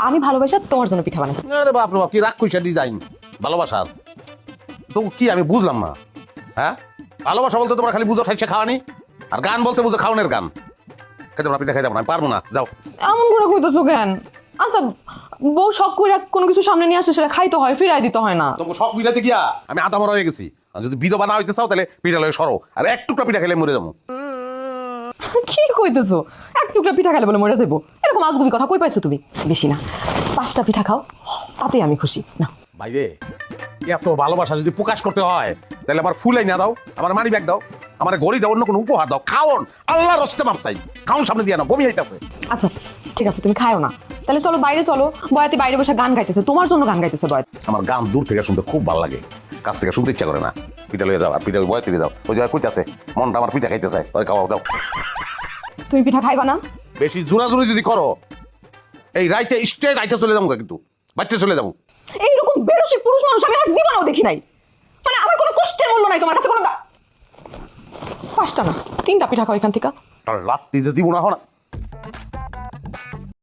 আমি ভালোবাসা তোমার জন্য পিঠা বানাইছি। আরে বাপ রে বাপ, কি রাগ কইছা ডিজাইন ভালোবাসার তো কি আমি বুঝলাম না। হ্যাঁ, ভালোবাসা বলতে তোমরা খালি বুঝো ঠাইছে খাওয়ানি, আর গান বলতে বুঝো খাওয়ানোর গান। খেতে না, পিঠা খাইতে না, আমি পারবো না, যাও। এমন করে কইতেছো কেন? আচ্ছা, বউ শখ করে কোনো কিছু সামনে নিয়ে আসে, সেটা খাইতে হয়, ফিরাই দিতে হয় না। তোমাকে সব পিঠাতে গিয়া আমি আধা মরা হয়ে গেছি। আর যদি বিধবা না হইতে চাও তাহলে পিঠা লয়ে সরো, আর এক টুকরা পিঠা খেলে মরে যাবো। কি কইতেছো? এক টুকরা পিঠা খাইলে বলে মরে যাবো? এরকম আজগুবি কথা কই পাইছো তুমি? বেশি না, 5টা পিঠা খাও, তাতেই আমি খুশি। না ভাইরে, এত ভালোবাসা যদি প্রকাশ করতে হয় তাহলে আমার ফুলাই না দাও, আমার মানি ব্যাগ দাও, আমার ঘড়ি দাও, অন্য কোনো উপহার দাও। খাওন আল্লাহ রস্তে মাপ চাই, খাওন সামনে দিয়ে না, বমি হইতাছে। আচ্ছা ঠিক আছে, তুমি খাও না, তাহলে চলো বাইরে চলো। বয়াতি বাইরে বসে গান গাইতেছে, তোমার জন্য গান গাইতেছে বয়াত। আমার গান দূর থেকে শুনতে খুব ভালো লাগে, কাছ থেকে শুনতে ইচ্ছা করে না। পিঠা লয়ে যাও, আর পিঠা বয় তুলে দাও। ওই জায়গায় কইতাছে মনটা আমার পিঠা খাইতে চায়, ওই খাওয়াও দাও। তুমি পিঠা খাইবা না? বেশি জোরাজুরি যদি করো এই রাইতে স্ট্রেট রাইতে চলে যাবো, কিন্তু বাচ্চা চলে যাবো। এইরকম বেরসিক পুরুষ মানুষ আমি আর জীবনেও দেখি নাই। মানে আমার কোনো কষ্টের মূল্য নাই তোমার কাছে, কোনো 5টা না 3টা পিঠা খাও এখান থেকে। আর রাত্রি যে দিব না,